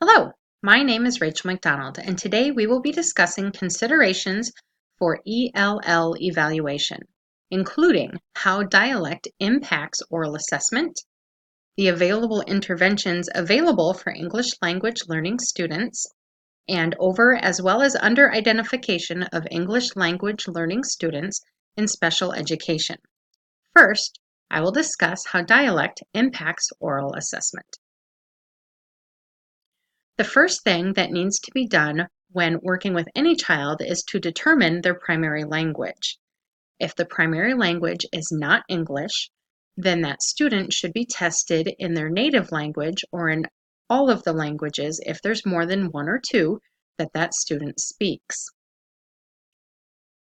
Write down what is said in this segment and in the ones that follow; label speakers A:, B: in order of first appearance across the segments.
A: Hello, my name is Rachel McDonald, and today we will be discussing considerations for ELL evaluation, including how dialect impacts oral assessment, the available interventions available for English language learning students, and over as well as under identification of English language learning students in special education. First, I will discuss how dialect impacts oral assessment. The first thing that needs to be done when working with any child is to determine their primary language. If the primary language is not English, then that student should be tested in their native language or in all of the languages if there's more than one or two that student speaks.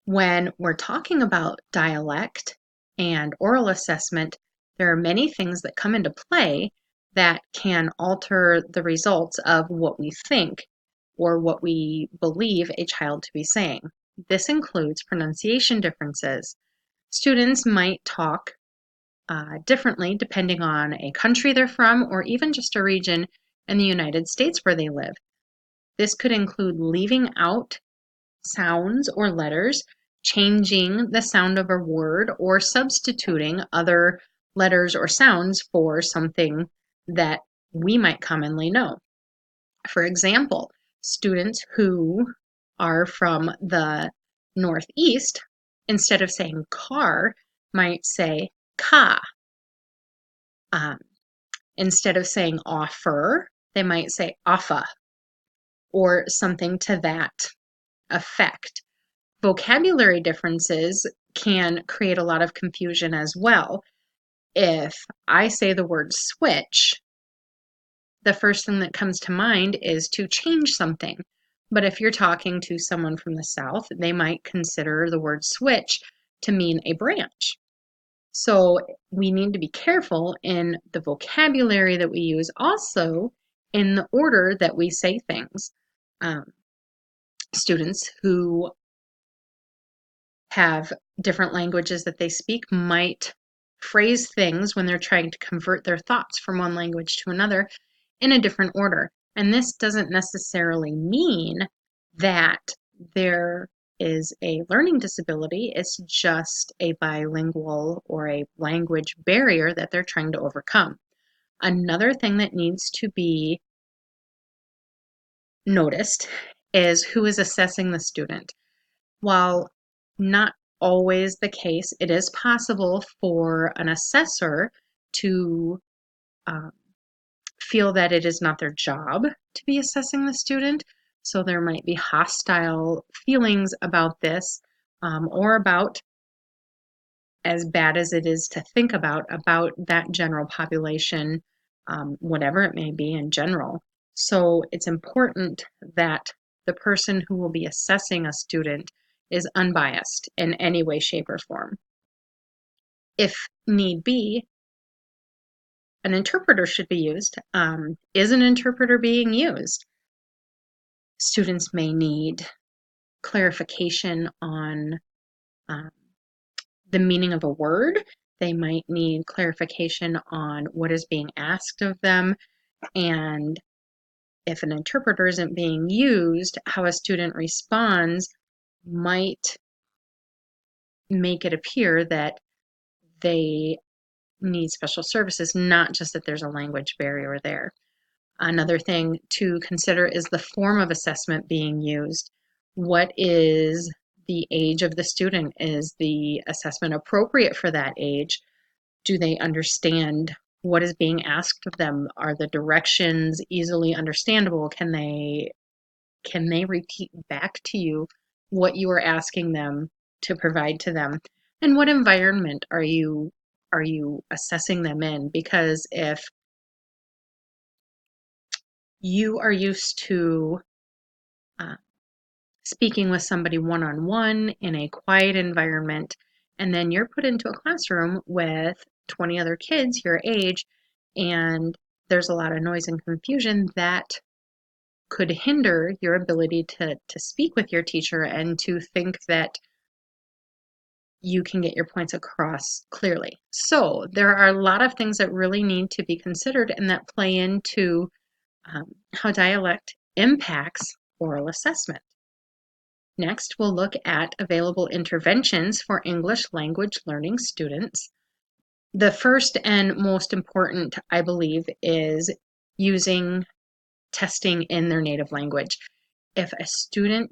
A: When we're talking about dialect and oral assessment, there are many things that come into play that can alter the results of what we think or what we believe a child to be saying. This includes pronunciation differences. Students might talk differently depending on a country they're from or even just a region in the United States where they live. This could include leaving out sounds or letters, changing the sound of a word, or substituting other letters or sounds for something that we might commonly know. For example, students who are from the Northeast, instead of saying car, might say ka. Um, Instead of saying offer, they might say offa, or something to that effect. Vocabulary differences can create a lot of confusion as well. If I say the word switch, the first thing that comes to mind is to change something. But if you're talking to someone from the South, they might consider the word switch to mean a branch. So we need to be careful in the vocabulary that we use, also in the order that we say things. Students who have different languages that they speak might phrase things when they're trying to convert their thoughts from one language to another in a different order. And this doesn't necessarily mean that there is a learning disability. It's just a bilingual or a language barrier that they're trying to overcome. Another thing that needs to be noticed is who is assessing the student. While not always the case, it is possible for an assessor to feel that it is not their job to be assessing the student. So there might be hostile feelings about this, or about, as bad as it is to think about that general population, whatever it may be in general. So it's important that the person who will be assessing a student is unbiased in any way, shape, or form. If need be, an interpreter should be used. Is an interpreter being used? Students may need clarification on the meaning of a word. They might need clarification on what is being asked of them. And if an interpreter isn't being used, how a student responds might make it appear that they need special services, not just that there's a language barrier there. Another thing to consider is the form of assessment being used. What is the age of the student? Is the assessment appropriate for that age? Do they understand what is being asked of them? Are the directions easily understandable? Can they repeat back to you what you are asking them to provide to them? And what environment are you assessing them in? Because if you are used to speaking with somebody one-on-one in a quiet environment, and then you're put into a classroom with 20 other kids your age, and there's a lot of noise and confusion, that could hinder your ability to speak with your teacher and to think that you can get your points across clearly. So there are a lot of things that really need to be considered and that play into how dialect impacts oral assessment. Next, we'll look at available interventions for English language learning students. The first and most important, I believe, is using testing in their native language. If a student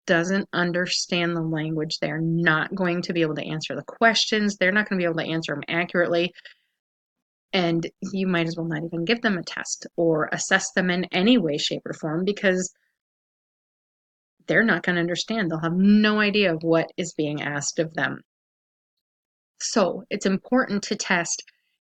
A: doesn't understand the language, they're not going to be able to answer the questions. They're not going to be able to answer them accurately. And you might as well not even give them a test or assess them in any way, shape, or form because they're not going to understand. They'll have no idea of what is being asked of them. So it's important to test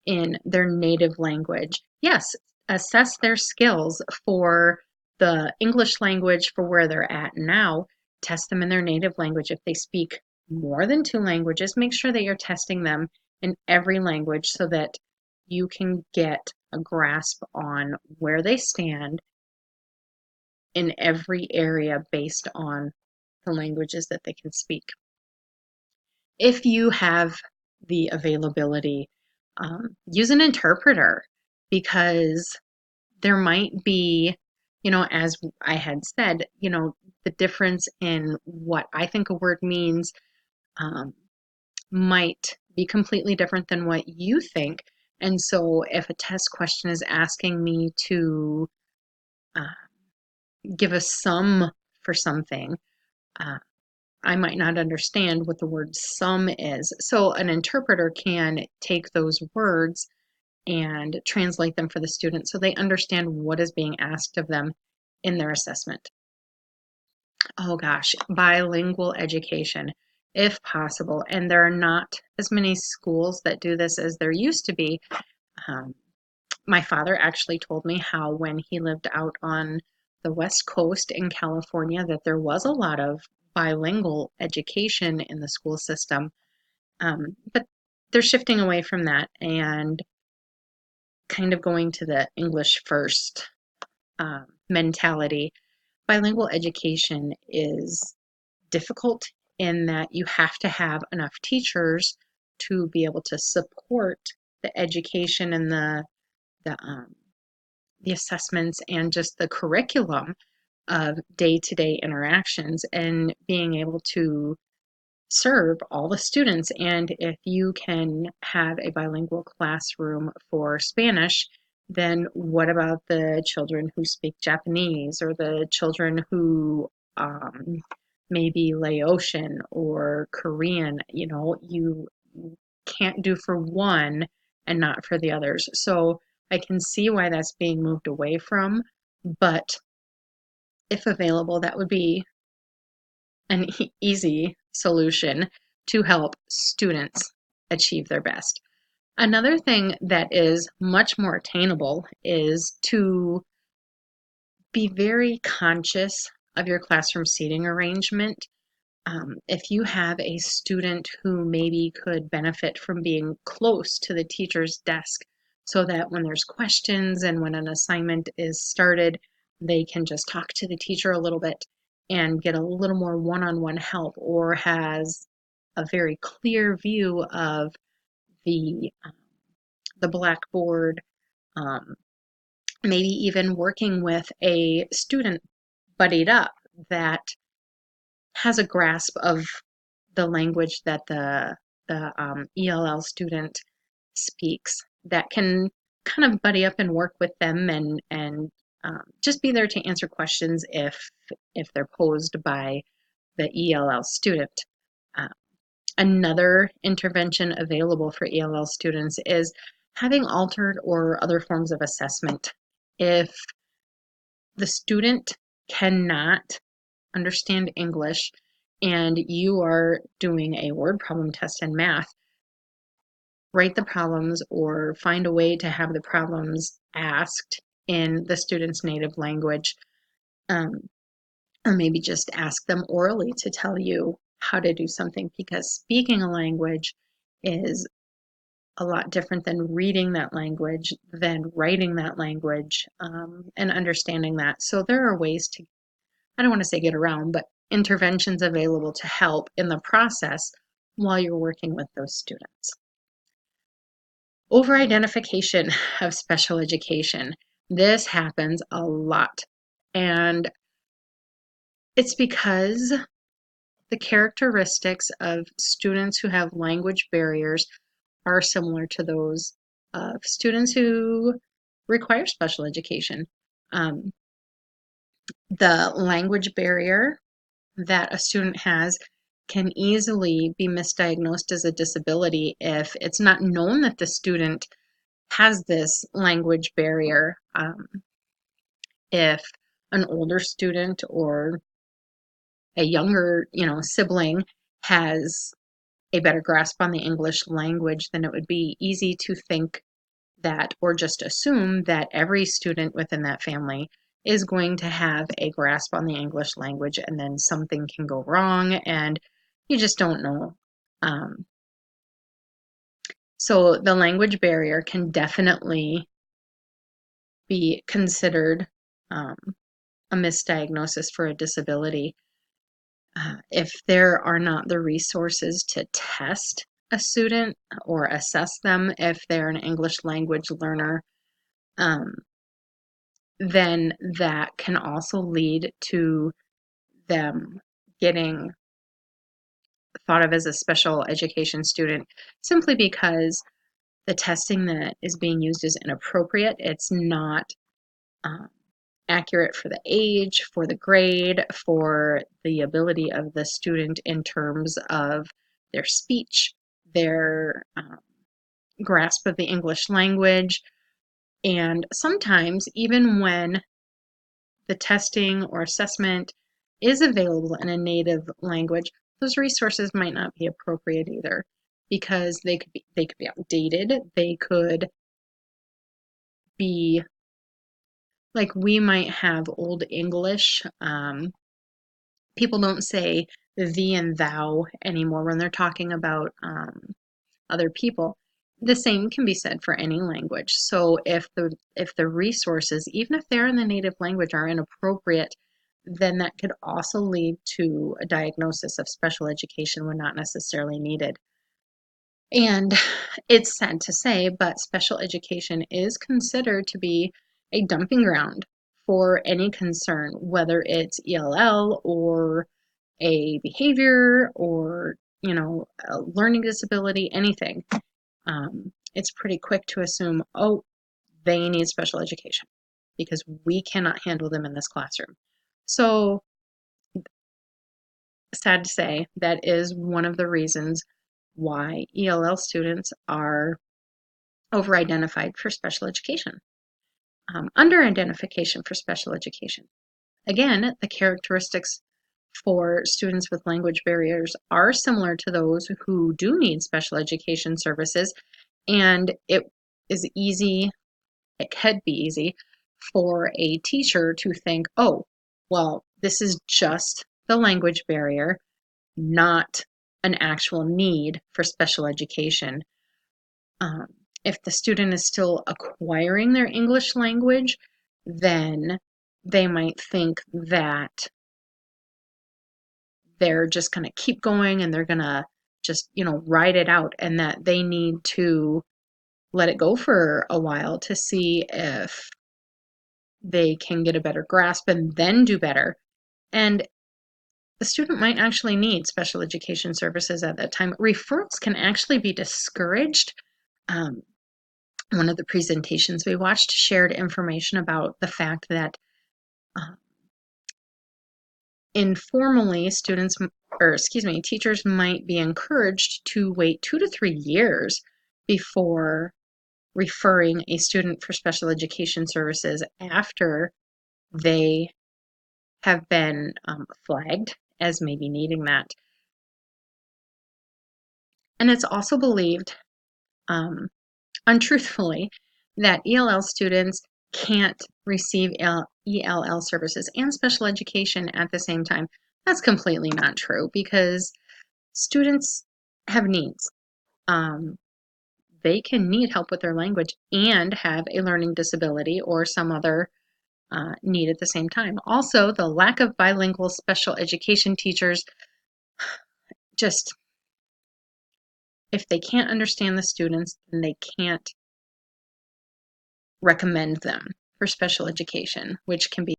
A: in their native language. Yes, assess their skills for the English language for where they're at now. Test them in their native language. If they speak more than 2 languages, make sure that you're testing them in every language so that you can get a grasp on where they stand in every area based on the languages that they can speak. If you have the availability, use an interpreter because there might be, as I had said, the difference in what I think a word means um, might be completely different than what you think. And so if a test question is asking me to uh, give a sum for something, uh, I might not understand what the word sum is. So an interpreter can take those words and translate them for the student so they understand what is being asked of them in their assessment. Oh gosh, bilingual education, if possible. And there are not as many schools that do this as there used to be. Um, my father actually told me how when he lived out on the West Coast in California that there was a lot of bilingual education in the school system. But they're shifting away from that and kind of going to the English first mentality. Bilingual education is difficult in that you have to have enough teachers to be able to support the education and the the assessments and just the curriculum of day-to-day interactions and being able to serve all the students. And if you can have a bilingual classroom for Spanish, then what about the children who speak Japanese or the children who maybe Laotian or Korean? You can't do for one and not for the others. So I can see why that's being moved away from, but if available, that would be an easy solution to help students achieve their best. Another thing that is much more attainable is to be very conscious of your classroom seating arrangement. If you have a student who maybe could benefit from being close to the teacher's desk so that when there's questions and when an assignment is started, they can just talk to the teacher a little bit and get a little more one-on-one help, or has a very clear view of the blackboard, um, maybe even working with a student buddied up that has a grasp of the language that the ELL student speaks, that can kind of buddy up and work with them and just be there to answer questions if they're posed by the ELL student. Uh, Another intervention available for ELL students is having altered or other forms of assessment. If the student cannot understand English and you are doing a word problem test in math, write the problems or find a way to have the problems asked in the student's native language, um, or maybe just ask them orally to tell you how to do something, because speaking a language is a lot different than reading that language, than writing that language, and understanding that. So there are ways to, I don't want to say get around, but interventions available to help in the process while you're working with those students. Over-identification of special education. This happens a lot. And it's because the characteristics of students who have language barriers are similar to those of students who require special education. Um, the language barrier that a student has can easily be misdiagnosed as a disability if it's not known that the student has this language barrier. If an older student or a younger, sibling has a better grasp on the English language, then it would be easy to think that, or just assume that every student within that family is going to have a grasp on the English language, and then something can go wrong, and you just don't know. Um, so the language barrier can definitely be considered um, a misdiagnosis for a disability. If there are not the resources to test a student or assess them if they're an English language learner, um, then that can also lead to them getting thought of as a special education student simply because the testing that is being used is inappropriate. It's not um, accurate for the age, for the grade, for the ability of the student in terms of their speech, their grasp of the English language. And sometimes, even when the testing or assessment is available in a native language, those resources might not be appropriate either because they could be outdated. They could be like we might have old English. People don't say thee and thou anymore when they're talking about other people. The same can be said for any language. So if the resources, even if they're in the native language, are inappropriate, then that could also lead to a diagnosis of special education when not necessarily needed. And it's sad to say, but special education is considered to be a dumping ground for any concern, whether it's ELL or a behavior or, a learning disability, anything. It's pretty quick to assume, oh, they need special education because we cannot handle them in this classroom. So, sad to say, that is one of the reasons why ELL students are over-identified for special education, under-identification for special education. Again, the characteristics for students with language barriers are similar to those who do need special education services, and it could be easy for a teacher to think, oh, well, this is just the language barrier, not an actual need for special education. Um, if the student is still acquiring their English language, then they might think that they're just going to keep going and they're going to just, ride it out, and that they need to let it go for a while to see if they can get a better grasp and then do better. And the student might actually need special education services at that time. Referrals can actually be discouraged. One of the presentations we watched shared information about the fact that uh, informally teachers might be encouraged to wait 2 to 3 years before referring a student for special education services after they have been flagged as maybe needing that. And it's also believed, untruthfully, that ELL students can't receive ELL services and special education at the same time. That's completely not true because students have needs. Um, they can need help with their language and have a learning disability or some other need at the same time. Also, the lack of bilingual special education teachers, just if they can't understand the students, then they can't recommend them. for special education, which can be